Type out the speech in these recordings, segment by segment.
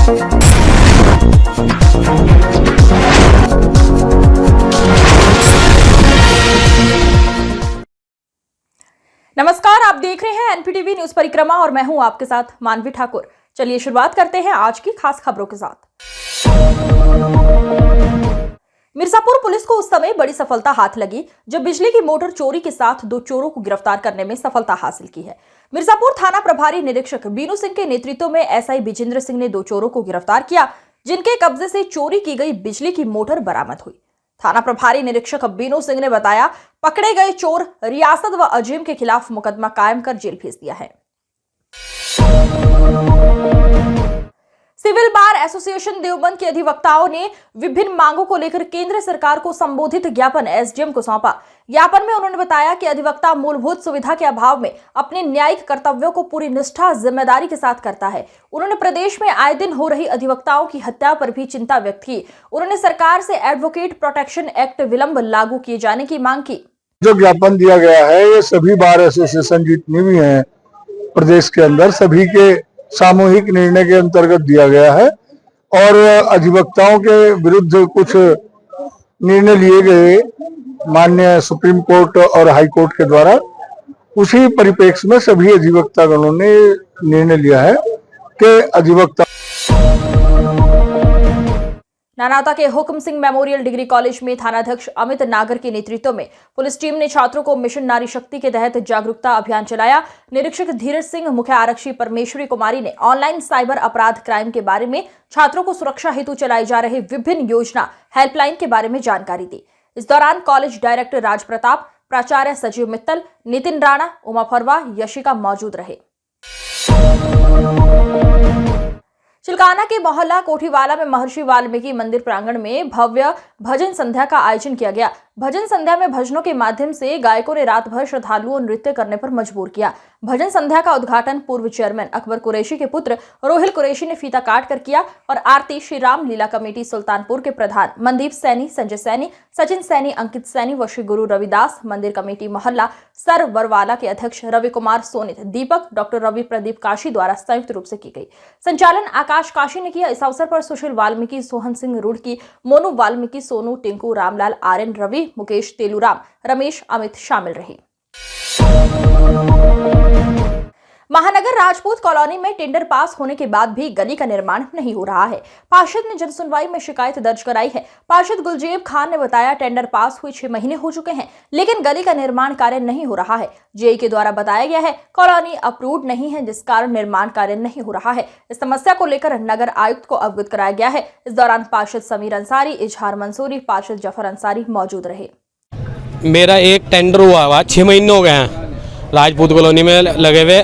नमस्कार, आप देख रहे हैं एनपीटीवी न्यूज परिक्रमा और मैं हूं आपके साथ मानवी ठाकुर। चलिए शुरुआत करते हैं आज की खास खबरों के साथ। मिर्जापुर पुलिस को उस समय बड़ी सफलता हाथ लगी जब बिजली की मोटर चोरी के साथ 2 चोरों को गिरफ्तार करने में सफलता हासिल की है। मिर्जापुर थाना प्रभारी निरीक्षक बीनू सिंह के नेतृत्व में एसआई विजेंद्र सिंह ने 2 चोरों को गिरफ्तार किया, जिनके कब्जे से चोरी की गई बिजली की मोटर बरामद हुई। थाना प्रभारी निरीक्षक बीनू सिंह ने बताया, पकड़े गए चोर रियासत व अजीम के खिलाफ मुकदमा कायम कर जेल भेज दिया है। सिविल बार एसोसिएशन देवबंद के अधिवक्ताओं ने विभिन्न मांगों को लेकर केंद्र सरकार को संबोधित ज्ञापन एसडीएम को सौंपा। ज्ञापन में उन्होंने बताया कि अधिवक्ता मूलभूत सुविधा के अभाव में अपने न्यायिक कर्तव्यों को पूरी निष्ठा जिम्मेदारी के साथ करता है। उन्होंने प्रदेश में आए दिन हो रही अधिवक्ताओं की हत्या पर भी चिंता व्यक्त की। उन्होंने सरकार से एडवोकेट प्रोटेक्शन एक्ट विलंब लागू किए जाने की मांग की। जो ज्ञापन दिया गया है ये सभी बार एसोसिएशन जितनी भी हैं प्रदेश के अंदर सभी के सामूहिक निर्णय के अंतर्गत दिया गया है और अधिवक्ताओं के विरुद्ध कुछ निर्णय लिए गए माननीय सुप्रीम कोर्ट और हाई कोर्ट के द्वारा। उसी परिप्रेक्ष्य में सभी अधिवक्तागणों ने निर्णय लिया है कि अधिवक्ता नानावता के हुक्म सिंह मेमोरियल डिग्री कॉलेज में थानाध्यक्ष अमित नागर के नेतृत्व में पुलिस टीम ने छात्रों को मिशन नारी शक्ति के तहत जागरूकता अभियान चलाया। निरीक्षक धीरज सिंह, मुख्य आरक्षी परमेश्वरी कुमारी ने ऑनलाइन साइबर अपराध क्राइम के बारे में छात्रों को सुरक्षा हेतु चलाए जा रहे विभिन्न योजना हेल्पलाइन के बारे में जानकारी दी। इस दौरान कॉलेज डायरेक्टर राज प्रताप, प्राचार्य सजीव मित्तल, नितिन राणा, उमा फरवा, यशिका मौजूद रहे। चिलकाना के मोहल्ला कोठीवाला में महर्षि वाल्मीकि मंदिर प्रांगण में भव्य भजन संध्या का आयोजन किया गया। भजन संध्या में भजनों के माध्यम से गायकों ने रात भर श्रद्धालुओं नृत्य करने पर मजबूर किया। भजन संध्या का उद्घाटन पूर्व चेयरमैन अकबर कुरैशी के पुत्र रोहिल कुरैशी ने फीता काट कर किया और आरती श्री राम लीला कमेटी सुल्तानपुर के प्रधान मनदीप सैनी, संजय सैनी, सचिन सैनी, अंकित सैनी व श्री गुरु रविदास मंदिर कमेटी मोहल्ला सरवरवाला के अध्यक्ष रवि कुमार सोनित, दीपक, डॉक्टर रवि प्रदीप काशी द्वारा संयुक्त रूप से की गई। संचालन आकाश काशी ने किया। इस अवसर पर सुशील वाल्मीकि, सोहन सिंह रुड़की, मोनू वाल्मीकि, सोनू, टिंकू, रामलाल, आर्यन, रवि, मुकेश, तेलूराम, रमेश, अमित शामिल रहे। महानगर राजपूत कॉलोनी में टेंडर पास होने के बाद भी गली का निर्माण नहीं हो रहा है। पार्षद ने जनसुनवाई में शिकायत दर्ज कराई है। पार्षद गुलजेब खान ने बताया, टेंडर पास हुए 6 महीने हो चुके हैं लेकिन गली का निर्माण कार्य नहीं हो रहा है। जेई के द्वारा बताया गया है कॉलोनी अप्रूव्ड नहीं है, जिस कारण निर्माण कार्य नहीं हो रहा है। इस समस्या को लेकर नगर आयुक्त को अवगत कराया गया है। इस दौरान पार्षद समीर अंसारी, इजहार मंसूरी, पार्षद जफर अंसारी मौजूद रहे। मेरा एक टेंडर हुआ 6 महीने हो गए हैं राजपूत कॉलोनी में लगे हुए,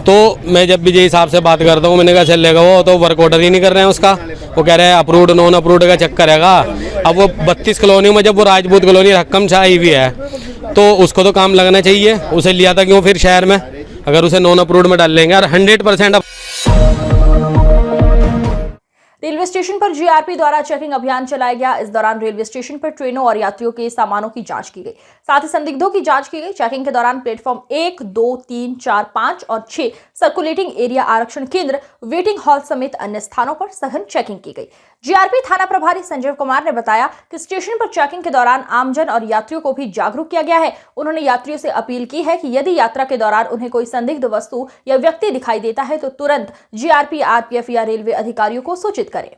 तो मैं जब भी जे हिसाब से बात करता हूँ, मैंने कहा चलेगा, वो तो वर्क ऑर्डर ही नहीं कर रहे हैं उसका। वो कह रहे हैं अप्रूव्ड नॉन अप्रूव्ड का चक्कर रहेगा। अब वो 32 कॉलोनी में जब वो राजपूत कॉलोनी रकम छाई हुई है तो उसको तो काम लगना चाहिए। उसे लिया था क्यों फिर शहर में, अगर उसे नॉन अप्रूव्ड में डाल लेंगे। और 100% रेलवे स्टेशन पर जीआरपी द्वारा चेकिंग अभियान चलाया गया। इस दौरान रेलवे स्टेशन पर ट्रेनों और यात्रियों के सामानों की जांच की गई, साथ ही संदिग्धों की जांच की गई। चेकिंग के दौरान प्लेटफॉर्म 1, 2, 3, 4, 5 और 6 सर्कुलेटिंग एरिया आरक्षण केंद्र, वेटिंग हॉल समेत अन्य स्थानों पर सघन चेकिंग की गई। जीआरपी थाना प्रभारी संजय कुमार ने बताया कि स्टेशन पर चेकिंग के दौरान आमजन और यात्रियों को भी जागरूक किया गया है। उन्होंने यात्रियों से अपील की है कि यदि यात्रा के दौरान उन्हें कोई संदिग्ध वस्तु या व्यक्ति दिखाई देता है तो तुरंत जीआरपी, आरपीएफ या रेलवे अधिकारियों को सूचित करें।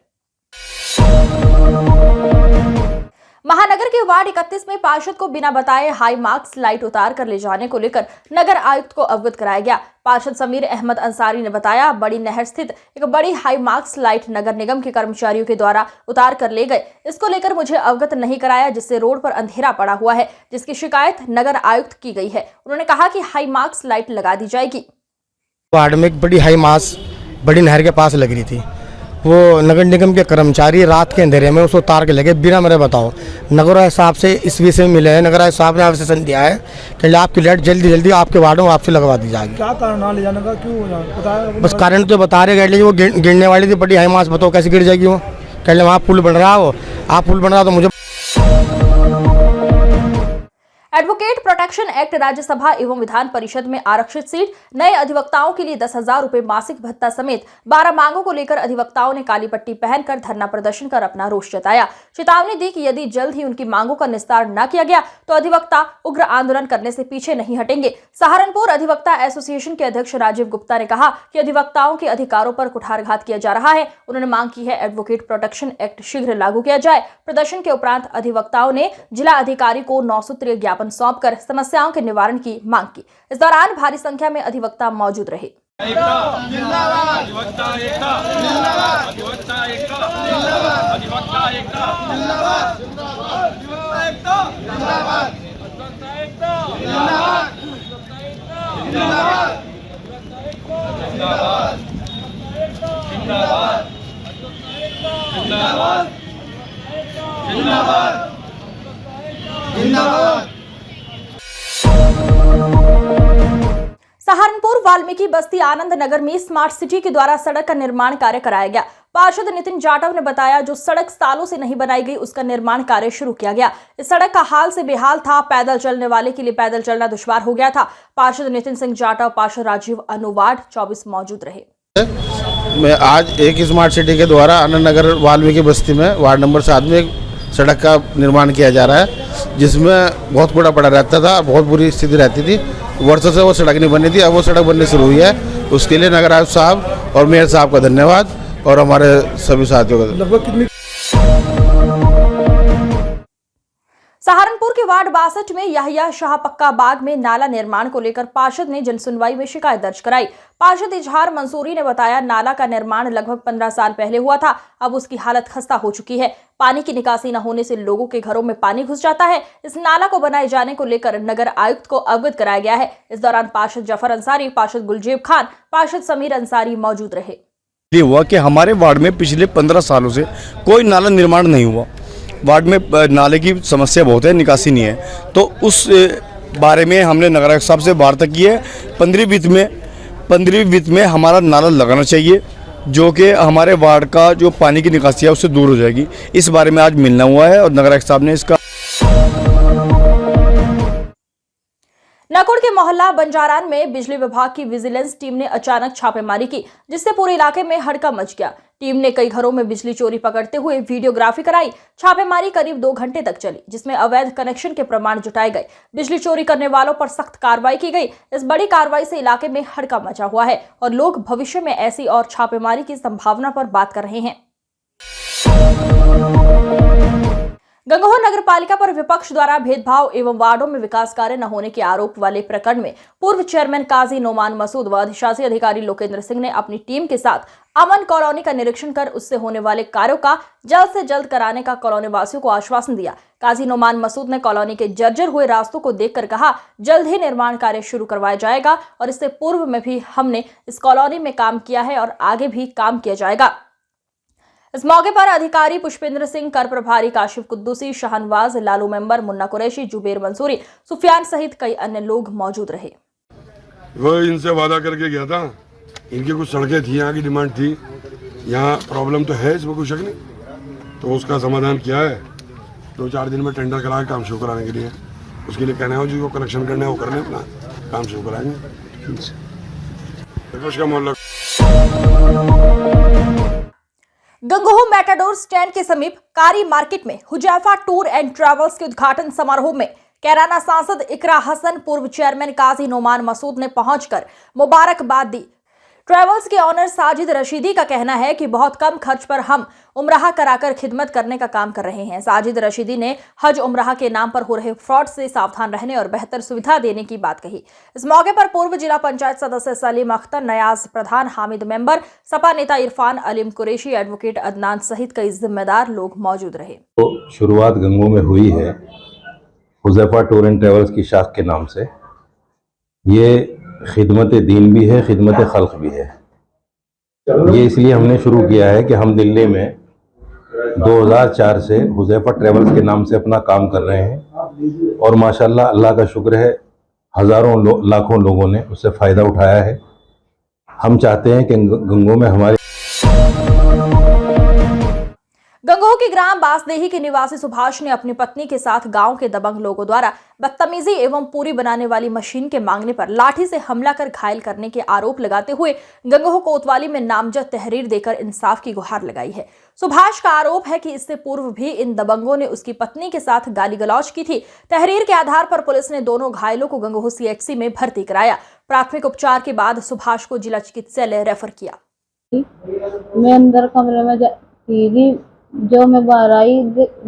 महानगर के वार्ड 31 में पार्षद को बिना बताए हाई मार्क्स लाइट उतार कर ले जाने को लेकर नगर आयुक्त को अवगत कराया गया। पार्षद समीर अहमद अंसारी ने बताया, बड़ी नहर स्थित एक बड़ी हाई मार्क्स लाइट नगर निगम के कर्मचारियों के द्वारा उतार कर ले गए। इसको लेकर मुझे अवगत नहीं कराया, जिससे रोड पर अंधेरा पड़ा हुआ है, जिसकी शिकायत नगर आयुक्त की गई है। उन्होंने कहा कि हाई मार्क्स लाइट लगा दी जाएगी। वार्ड में एक बड़ी हाई मार्क्स बड़ी नहर के पास लग रही थी। वो नगर निगम के कर्मचारी रात के अंधेरे में उसको उतार के लगे बिना मेरे बताओ। नगर साहब से इस विषय में मिले हैं, नगर साहब ने आश्वासन दिया है कि आपकी लाइट जल्दी जल्दी आपके वार्डों आपसे लगवा दी जाएगी। क्या कारण ले जाने का, क्यों बस कारण तो बता रहे गए, वो गिरने वाली थी बड़ी हाई मार्क्स, बताओ कैसे गिर जाएगी वो। कह ले वहाँ पुल बन रहा हो, आप पुल बन रहा तो मुझे एडवोकेट प्रोटेक्शन एक्ट राज्यसभा एवं विधान परिषद में आरक्षित सीट, नए अधिवक्ताओं के लिए 10,000 रुपए मासिक भत्ता समेत 12 मांगों को लेकर अधिवक्ताओं ने काली पट्टी पहनकर धरना प्रदर्शन कर अपना रोष जताया। चेतावनी दी कि यदि जल्द ही उनकी मांगों का निस्तार न किया गया तो अधिवक्ता उग्र आंदोलन करने से पीछे नहीं हटेंगे। सहारनपुर अधिवक्ता एसोसिएशन के अध्यक्ष राजीव गुप्ता ने कहा कि अधिवक्ताओं के अधिकारों पर कुठारघात किया जा रहा है। उन्होंने मांग की है एडवोकेट प्रोटेक्शन एक्ट शीघ्र लागू किया जाए। प्रदर्शन के उपरांत अधिवक्ताओं ने जिला अधिकारी को 9 सूत्रीय ज्ञापन सौंपकर समस्याओं के निवारण की मांग की। इस दौरान भारी संख्या में अधिवक्ता मौजूद रहे। सहारनपुर वाल्मीकि बस्ती आनंद नगर में स्मार्ट सिटी के द्वारा सड़क का निर्माण कार्य कराया गया। पार्षद नितिन जाटव ने बताया, जो सड़क सालों से नहीं बनाई गई उसका निर्माण कार्य शुरू किया गया। इस सड़क का हाल से बेहाल था। पैदल चलने वाले के लिए पैदल चलना दुश्वार हो गया था। पार्षद नितिन सिंह जाटव, पार्षद राजीव अनु वार्ड 24 मौजूद रहे। मैं आज एक स्मार्ट सिटी के द्वारा आनंद नगर वाल्मीकि बस्ती में वार्ड नंबर 7 में एक सड़क का निर्माण किया जा रहा है, जिसमें बहुत कूड़ा पड़ा रहता था, बहुत बुरी स्थिति रहती थी। वर्षों से वो सड़क नहीं बनी थी, अब वो सड़क बननी शुरू हुई है। उसके लिए नगर आयुक्त साहब और मेयर साहब का धन्यवाद और हमारे सभी साथियों का। लगभग कितनी सहारनपुर के वार्ड 62 में यहिया शाह पक्का बाग में नाला निर्माण को लेकर पार्षद ने जनसुनवाई में शिकायत दर्ज कराई। पार्षद इजहार मंसूरी ने बताया, नाला का निर्माण लगभग 15 साल पहले हुआ था। अब उसकी हालत खस्ता हो चुकी है। पानी की निकासी न होने से लोगों के घरों में पानी घुस जाता है। इस नाला को बनाए जाने को लेकर नगर आयुक्त को अवगत कराया गया है। इस दौरान पार्षद जफर अंसारी, पार्षद गुलजेब खान, पार्षद समीर अंसारी मौजूद रहे। ये हुआ कि हमारे वार्ड में पिछले 15 सालों से कोई नाला निर्माण नहीं हुआ। वार्ड में नाले की समस्या बहुत है, निकासी नहीं है। तो उस बारे में हमने नगर आयुक्त साहब से वार्ता की है। 15वीं वित्त में हमारा नाला लगाना चाहिए, जो कि हमारे वार्ड का जो पानी की निकासी है उससे दूर हो जाएगी। इस बारे में आज मिलना हुआ है और नगर आयुक्त साहब ने इसका। नकुड़ के मोहल्ला बंजारान में बिजली विभाग की विजिलेंस टीम ने अचानक छापेमारी की, जिससे पूरे इलाके में हड़कंप मच गया। टीम ने कई घरों में बिजली चोरी पकड़ते हुए वीडियोग्राफी कराई। छापेमारी करीब 2 घंटे तक चली, जिसमें अवैध कनेक्शन के प्रमाण जुटाए गए। बिजली चोरी करने वालों पर सख्त कार्रवाई की गई। इस बड़ी कार्रवाई से इलाके में हड़कंप मचा हुआ है और लोग भविष्य में ऐसी और छापेमारी की संभावना पर बात कर रहे हैं। गंगोह नगर पालिका पर विपक्ष द्वारा भेदभाव एवं वार्डों में विकास कार्य न होने के आरोप वाले प्रकरण में पूर्व चेयरमैन काजी नोमान मसूद व अधिशासी अधिकारी लोकेंद्र सिंह ने अपनी टीम के साथ अमन कॉलोनी का निरीक्षण कर उससे होने वाले कार्यों का जल्द से जल्द कराने का कॉलोनी वासियों को आश्वासन दिया। काजी नोमान मसूद ने कॉलोनी के जर्जर हुए रास्तों को देखकर कहा, जल्द ही निर्माण कार्य शुरू करवाया जाएगा और इससे पूर्व में भी हमने इस कॉलोनी में काम किया है और आगे भी काम किया जाएगा। इस मौके पर अधिकारी पुष्पेंद्र सिंह, कर प्रभारी काशिफ कुद्दूसी, शाहनवाज, लालू मेंबर, मुन्ना कुरैशी, जुबेर मंसूरी, सुफियान सहित कई अन्य लोग मौजूद रहे। वो इनसे वादा करके गया था, इनकी कुछ सड़कें थी, यहाँ की डिमांड थी, यहाँ प्रॉब्लम तो है, इसमें कोई शक नहीं। तो उसका समाधान किया है। 2-4 दिन में टेंडर करा के काम शुरू कराने के लिए, उसके लिए कहना है जिसको कनेक्शन करना है वो करने, अपना काम शुरू कराएंगे। का मोहल्ला गंगोह मेटाडोर स्टैंड के समीप कारी मार्केट में हुजैफा टूर एंड ट्रैवल्स के उद्घाटन समारोह में कैराना सांसद इकरा हसन, पूर्व चेयरमैन काजी नोमान मसूद ने पहुंचकर मुबारकबाद दी। ट्रैवल्स के ऑनर साजिद रशीदी का कहना है कि बहुत कम खर्च पर हम उम्राह कराकर खिदमत करने का काम कर रहे हैं। साजिद रशीदी ने हज उम्राह के नाम पर हो रहे फ्रॉड से सावधान रहने और बेहतर सुविधा देने की बात कही। इस मौके पर पूर्व जिला पंचायत सदस्य सलीम अख्तर, नयाज प्रधान, हामिद मेंबर, सपा नेता इरफान, अलीम कुरैशी, एडवोकेट अदनान सहित कई जिम्मेदार लोग मौजूद रहे। तो शुरुआत गंगोह में हुई है हुजैफा टूर एंड ट्रैवल्स की शाख के नाम से। ये खिदमत दीन भी है, खिदमत खल्क भी है। ये इसलिए हमने शुरू किया है कि हम दिल्ली में 2004 से हुजैफा ट्रैवल्स के नाम से अपना काम कर रहे हैं और माशाल्लाह अल्लाह का शुक्र है हज़ारों लाखों लोगों ने उससे फ़ायदा उठाया है। हम चाहते हैं कि गंगोह में हमारे गंगोह के ग्राम बासदेही के निवासी सुभाष ने अपनी पत्नी के साथ गांव के दबंग लोगों द्वारा बदतमीजी एवं पूरी बनाने वाली मशीन के मांगने पर लाठी से हमला कर घायल करने के आरोप लगाते हुए गंगोह कोतवाली में नामजद तहरीर देकर इंसाफ की गुहार लगाई है। सुभाष का आरोप है कि इससे पूर्व भी इन दबंगों ने उसकी पत्नी के साथ गाली गलौज की थी। तहरीर के आधार पर पुलिस ने दोनों घायलों को गंगोह सीएचसी में भर्ती कराया। प्राथमिक उपचार के बाद सुभाष को जिला चिकित्सालय रेफर किया। मैं अंदर कमरे में थी, जो मैं बाहर आई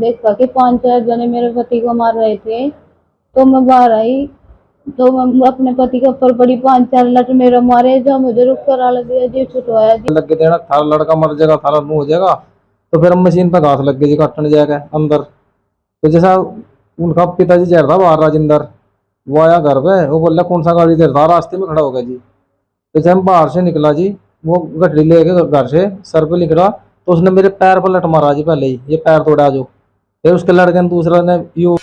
देखा कि 5-4 जने मेरे पति को मार रहे थे, तो मैं बाहर आई तो मैं अपने पति के ऊपर पड़ी, 5-4 लट मेरे मारे, जो मुझे रुक कर आल दिया जी छुटवाया जी। लग के देना थारा लड़का मर जाएगा, थारा मुंह हो जाएगा, तो फिर हम मशीन पर घास लग गई जी, काटने जाएगा अंदर। तो जैसा उनका पिताजी जा रहा था बाहर राजेंद्र, वो आया घर पे, वो बोला कौन सा गाड़ी दे रहा, रास्ते में खड़ा हो गया जी। तो जब हम बाहर से निकला जी, वो गठरी लेके घर से सर पे निकला तो उसने मेरे पैर पर लट मारा जी, पहले ही ये पैर तोड़ा जो। फिर उसके लड़के ने दूसरा ने यू।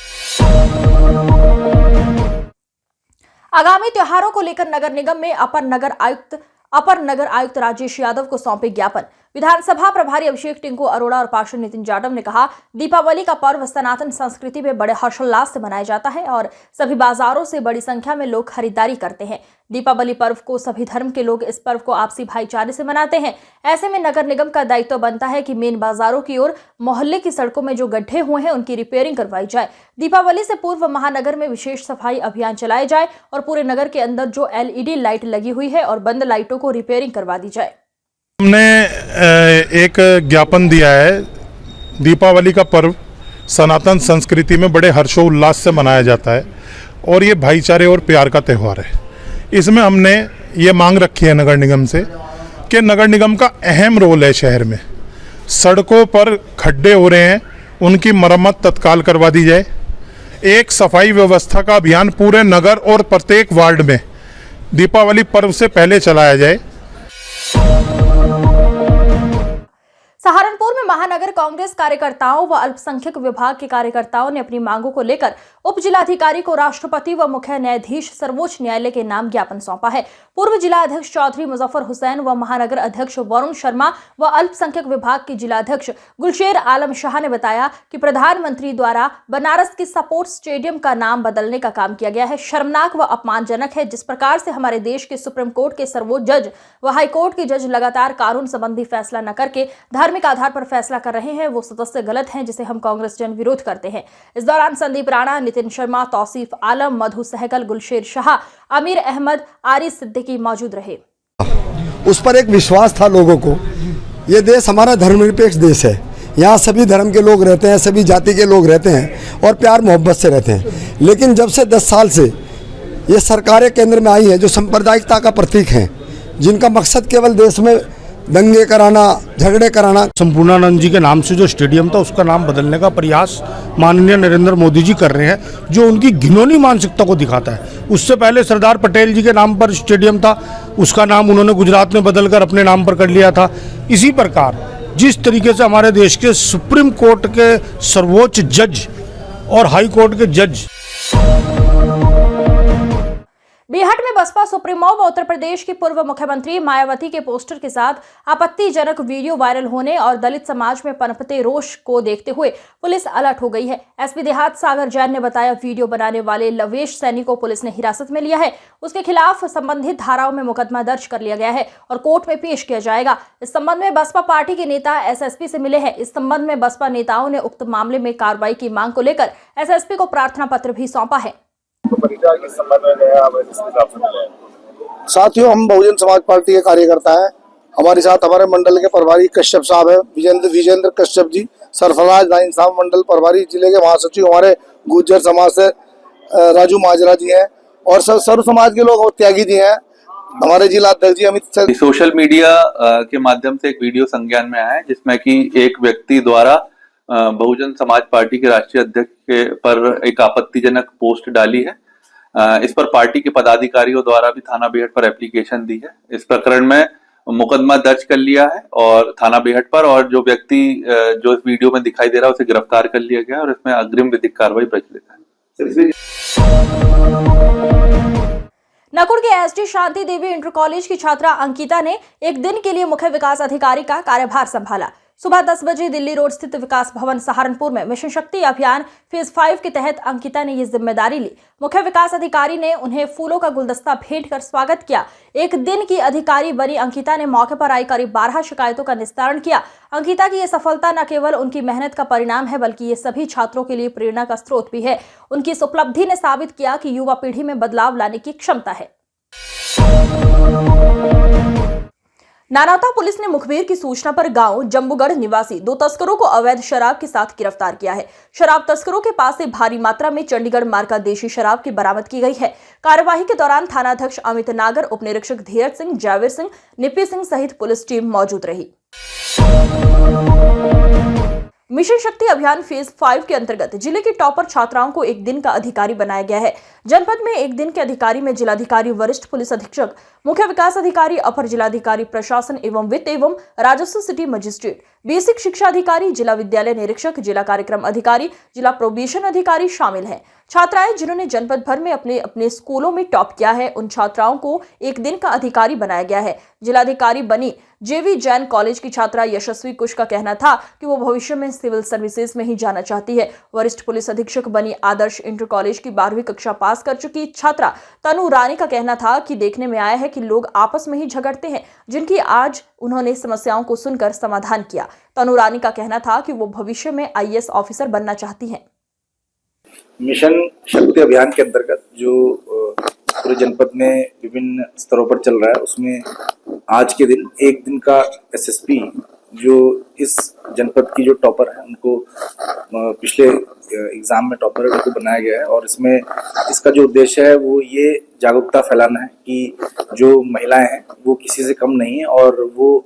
आगामी त्योहारों को लेकर नगर निगम में अपर नगर आयुक्त राजेश यादव को सौंपे ज्ञापन। विधानसभा प्रभारी अभिषेक टिंकू अरोड़ा और पार्षद नितिन जाटव ने कहा, दीपावली का पर्व सनातन संस्कृति में बड़े हर्षोल्लास से मनाया जाता है और सभी बाजारों से बड़ी संख्या में लोग खरीदारी करते हैं। दीपावली पर्व को सभी धर्म के लोग इस पर्व को आपसी भाईचारे से मनाते हैं। ऐसे में नगर निगम का दायित्व बनता है कि मेन बाजारों की ओर मोहल्ले की सड़कों में जो गड्ढे हुए हैं उनकी रिपेयरिंग करवाई जाए। दीपावली से पूर्व महानगर में विशेष सफाई अभियान चलाया जाए और पूरे नगर के अंदर जो LED लाइट लगी हुई है और बंद लाइटों को रिपेयरिंग करवा दी जाए। हमने एक ज्ञापन दिया है। दीपावली का पर्व सनातन संस्कृति में बड़े हर्षोल्लास से मनाया जाता है और ये भाईचारे और प्यार का त्यौहार है। इसमें हमने ये मांग रखी है नगर निगम से कि नगर निगम का अहम रोल है शहर में। सड़कों पर खड्डे हो रहे हैं, उनकी मरम्मत तत्काल करवा दी जाए। एक सफाई व्यवस्था का अभियान पूरे नगर और प्रत्येक वार्ड में दीपावली पर्व से पहले चलाया जाए। सहारनपुर में महानगर कांग्रेस कार्यकर्ताओं व अल्पसंख्यक विभाग के कार्यकर्ताओं ने अपनी मांगों को लेकर उप जिलाधिकारी को राष्ट्रपति व मुख्य न्यायाधीश सर्वोच्च न्यायालय के नाम ज्ञापन सौंपा है। पूर्व जिला अध्यक्ष चौधरी मुजफ्फर हुसैन व महानगर अध्यक्ष वरुण शर्मा व अल्पसंख्यक विभाग के जिला अध्यक्ष गुलशेर आलम शाह ने बताया कि प्रधानमंत्री द्वारा बनारस के स्पोर्ट्स स्टेडियम का नाम बदलने का काम किया गया है। शर्मनाक व अपमानजनक है। जिस प्रकार से हमारे देश के सुप्रीम कोर्ट के सर्वोच्च जज व हाईकोर्ट के जज लगातार कानून संबंधी फैसला न करके धार्मिक आधार पर फैसला कर रहे हैं, वो सदस्य गलत हैं, जिसे हम कांग्रेस जन विरोध करते हैं। इस दौरान संदीप राणा, नितिन शर्मा, तौसीफ आलम, मधु सहगल, गुलशेर शाह, अमीर अहमद, आरिफ सिद्दीकी मौजूद रहे। उस पर एक विश्वास था लोगों को। ये देश हमारा धर्मनिरपेक्ष देश है, यहाँ सभी धर्म के लोग रहते हैं, सभी जाति के लोग रहते हैं और प्यार मोहब्बत से रहते हैं। लेकिन जब से 10 साल से ये सरकारें केंद्र में आई हैं जो सांप्रदायिकता का प्रतीक हैं, जिनका मकसद केवल देश में दंगे कराना, झगड़े कराना। संपूर्णानंद जी के नाम से जो स्टेडियम था उसका नाम बदलने का प्रयास माननीय नरेंद्र मोदी जी कर रहे हैं, जो उनकी घिनौनी मानसिकता को दिखाता है। उससे पहले सरदार पटेल जी के नाम पर स्टेडियम था, उसका नाम उन्होंने गुजरात में बदलकर अपने नाम पर कर लिया था। इसी प्रकार जिस तरीके से हमारे देश के सुप्रीम कोर्ट के सर्वोच्च जज और हाई कोर्ट के जज। बीहट में बसपा सुप्रीमो व उत्तर प्रदेश की पूर्व मुख्यमंत्री मायावती के पोस्टर के साथ आपत्तिजनक वीडियो वायरल होने और दलित समाज में पनपते रोष को देखते हुए पुलिस अलर्ट हो गई है। एसपी देहात सागर जैन ने बताया, वीडियो बनाने वाले लवेश सैनी को पुलिस ने हिरासत में लिया है। उसके खिलाफ संबंधित धाराओं में मुकदमा दर्ज कर लिया गया है और कोर्ट में पेश किया जाएगा। इस संबंध में बसपा पार्टी के नेता एसएसपी से मिले हैं। इस संबंध में बसपा नेताओं ने उक्त मामले में कार्रवाई की मांग को लेकर एसएसपी को प्रार्थना पत्र भी सौंपा है। साथियों, हम बहुजन समाज पार्टी के कार्यकर्ता हैं। हमारे साथ हमारे मंडल के प्रभारी कश्यप साहब है, विजेंद्र कश्यप जी, सरफराज नाइन साहब मंडल प्रभारी, जिले के महासचिव हमारे गुर्जर समाज से राजू माजरा जी हैं और सर्व समाज के लोग त्यागी जी हैं, हमारे जिला अध्यक्ष जी अमित। सोशल मीडिया के माध्यम से एक वीडियो संज्ञान में आया है जिसमें कि एक व्यक्ति द्वारा बहुजन समाज पार्टी के राष्ट्रीय अध्यक्ष के पर एक आपत्तिजनक पोस्ट डाली है। इस पर पार्टी के पदाधिकारियों द्वारा भी थाना बेहट पर एप्लीकेशन दी है। इस प्रकरण में मुकदमा दर्ज कर लिया है और थाना बेहट पर, और जो व्यक्ति जो इस वीडियो में दिखाई दे रहा है उसे गिरफ्तार कर लिया गया और इसमें अग्रिम विधिक कार्रवाई प्रचलित है। नकुड़ के SD Shanti Devi inter college की छात्रा अंकिता ने एक दिन के लिए मुख्य विकास अधिकारी का कार्यभार संभाला। सुबह 10 बजे दिल्ली रोड स्थित विकास भवन सहारनपुर में मिशन शक्ति अभियान फेज 5 के तहत अंकिता ने ये जिम्मेदारी ली। मुख्य विकास अधिकारी ने उन्हें फूलों का गुलदस्ता भेंट कर स्वागत किया। एक दिन की अधिकारी बनी अंकिता ने मौके पर आई करीब 12 शिकायतों का निस्तारण किया। अंकिता की ये सफलता न केवल उनकी मेहनत का परिणाम है, बल्कि ये सभी छात्रों के लिए प्रेरणा का स्रोत भी है। उनकी इस उपलब्धि ने साबित किया कि युवा पीढ़ी में बदलाव लाने की क्षमता है। नानावता पुलिस ने मुखबिर की सूचना पर गांव जम्बूगढ़ निवासी 2 तस्करों को अवैध शराब के साथ गिरफ्तार किया है। शराब तस्करों के पास से भारी मात्रा में चंडीगढ़ मार्ग का देशी शराब की बरामद की गई है। कार्यवाही के दौरान थानाध्यक्ष अमित नागर, उप निरीक्षक धीरज सिंह, जावेर सिंह, निपी सिंह सहित पुलिस टीम मौजूद रही। मिशन शक्ति अभियान फेज 5 के अंतर्गत जिले की टॉपर छात्राओं को एक दिन का अधिकारी बनाया गया है। जनपद में एक दिन के अधिकारी में जिलाधिकारी, वरिष्ठ पुलिस अधीक्षक, मुख्य विकास अधिकारी, अपर जिलाधिकारी प्रशासन एवं वित्त एवं राजस्व सिटी मजिस्ट्रेट, बेसिक शिक्षा अधिकारी, जिला विद्यालय निरीक्षक, जिला कार्यक्रम अधिकारी, जिला प्रोबेशन अधिकारी शामिल हैं। छात्राएं जिन्होंने जनपद भर में अपने अपने स्कूलों में टॉप किया है, उन छात्राओं को एक दिन का अधिकारी बनाया गया है। जिलाधिकारी बनी जेवी जैन कॉलेज की छात्रा यशस्वी कुश का कहना था कि वो भविष्य में सिविल सर्विसेज में ही जाना चाहती है। वरिष्ठ पुलिस अधीक्षक बनी आदर्श इंटर कॉलेज की 12वीं कक्षा पास कर चुकी छात्रा तनु रानी का कहना था कि देखने में आया है कि लोग आपस में ही झगड़ते हैं, जिनकी आज उन्होंने समस्याओं को सुनकर समाधान किया। तनु रानी का कहना था कि वो भविष्य में IAS ऑफिसर बनना चाहती हैं। मिशन शक्ति अभियान के अंतर्गत जो पूरे जनपद में विभिन्न स्तरों पर चल रहा है, उसमें आज के दिन एक दिन का SSP जो इस जनपद की जो टॉपर है, उनको पिछले एग्जाम में टॉपर है, उनको बनाया गया है। और इसमें इसका जो उद्देश्य है वो ये जागरूकता फैलाना है कि जो महिलाएं हैं वो किसी से कम नहीं है और वो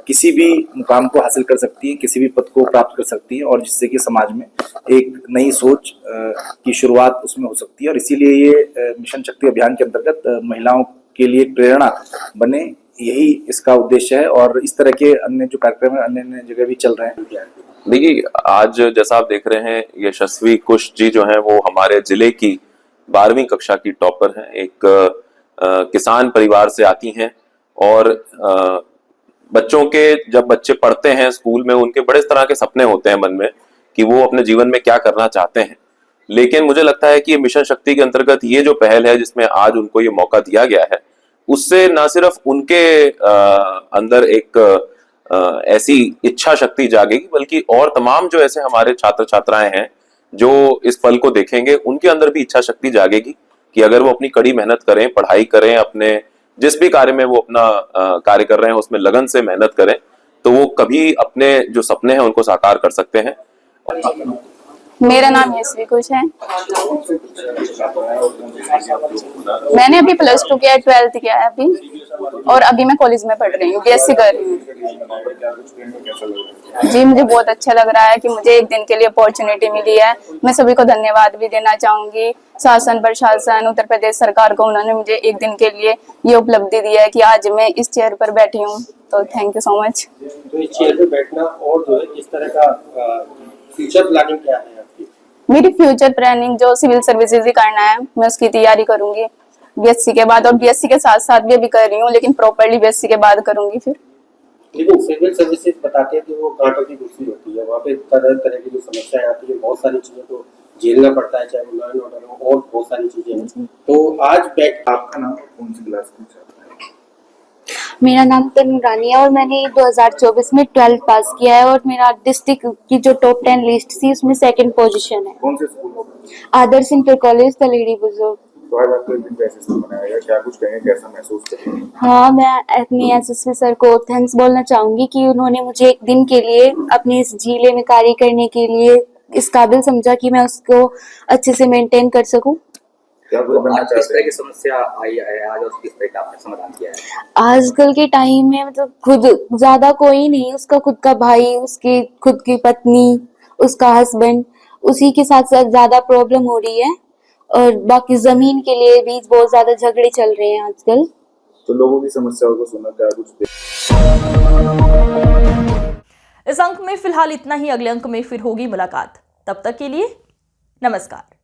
किसी भी मुकाम को हासिल कर सकती है, किसी भी पद को प्राप्त कर सकती है, और जिससे कि समाज में एक नई सोच की शुरुआत उसमें हो सकती है। और इसीलिए ये मिशन शक्ति अभियान के अंतर्गत महिलाओं के लिए प्रेरणा बने, यही इसका उद्देश्य है। और इस तरह के अन्य जो कार्यक्रम है अन्य जगह भी चल रहे हैं। देखिए, आज जैसा आप देख रहे हैं, यशस्वी कुश जी जो हैं वो हमारे जिले की 12वीं कक्षा की टॉपर हैं। एक किसान परिवार से आती हैं और बच्चों के जब बच्चे पढ़ते हैं स्कूल में, उनके बड़े तरह के सपने होते हैं मन में कि वो अपने जीवन में क्या करना चाहते हैं। लेकिन मुझे लगता है कि मिशन शक्ति के अंतर्गत ये जो पहल है जिसमें आज उनको ये मौका दिया गया है, उससे न सिर्फ उनके अंदर एक ऐसी इच्छा शक्ति जागेगी, बल्कि और तमाम जो ऐसे हमारे छात्र छात्राएं हैं जो इस पल को देखेंगे, उनके अंदर भी इच्छा शक्ति जागेगी कि अगर वो अपनी कड़ी मेहनत करें, पढ़ाई करें, अपने जिस भी कार्य में वो अपना कार्य कर रहे हैं उसमें लगन से मेहनत करें, तो वो कभी अपने जो सपने हैं उनको साकार कर सकते हैं। मेरा नाम यशस्वी कुश है। मैंने अभी +2 किया है, 12th किया है अभी, और अभी मैं कॉलेज में पढ़ रही हूँ, BSc कर रही हूँ। जी, मुझे बहुत अच्छा लग रहा है कि मुझे एक दिन के लिए अपॉर्चुनिटी मिली है। मैं सभी को धन्यवाद भी देना चाहूंगी, शासन, प्रशासन, उत्तर प्रदेश सरकार को। उन्होंने मुझे एक दिन के लिए ये उपलब्धि दी है कि आज मैं इस चेयर पर बैठी हूँ, तो थैंक यू सो मच। तो इस चेयर पर बैठना और जो है इस तरह का फ्यूचर प्लानिंग क्या है आपकी? मेरी फ्यूचर प्लानिंग जो सिविल सर्विसेज ही करना है, मैं उसकी तैयारी करूंगी BSc के बाद, और BSc के साथ साथ भी अभी कर रही हूँ, लेकिन प्रॉपर्ली BSc के बाद करूंगी फिर। लेकिन सिविल सर्विसेज बताते हैं कि वो कांटों की कुर्सी होती है, वहाँ पे तरह तरह की जो समस्याएं आती है, बहुत सारी चीजें तो झेलना पड़ता है, चाहे वो लॉ एंड ऑर्डर हो और बहुत सारी चीजें हैं। तो आज बैठ आपका नाम कौन सी क्लास में? मेरा नाम तनु रानी है और मैंने 2024 में 12th पास किया है, और मेरा डिस्ट्रिक्ट की जो टॉप 10 लिस्ट थी उसमें 2nd पोजीशन है। कौन से स्कूल? आदर्श इंटर कॉलेज, तलेड़ी बुजुर्ग। तो आज आपको एक दिन का SSP बनाया गया, क्या कुछ कहेंगे, कैसा महसूस कर रहे हैं? हाँ, मैं अपनी SSP सर को थैंक्स बोलना चाहूंगी कि उन्होंने मुझे एक दिन के लिए अपने इस जिले में कार्य करने के लिए इस काबिल समझा कि मैं उसको अच्छे से मेंटेन कर सकूं। क्या बनना चाहते हैं? किस तरह की समस्या आई है आज और किस तरह का आपने समाधान किया है? आजकल के टाइम में मतलब खुद ज्यादा कोई नहीं, उसका खुद का भाई, उसकी खुद की पत्नी, उसका हस्बैंड, उसी के साथ साथ ज्यादा प्रॉब्लम हो रही है, और बाकी जमीन के लिए भी बहुत ज्यादा झगड़े चल रहे हैं आजकल। तो लोगों की समस्याओं को सुनना क्या कुछ? इस अंक में फिलहाल इतना ही। अगले अंक में फिर होगी मुलाकात। तब तक के लिए नमस्कार।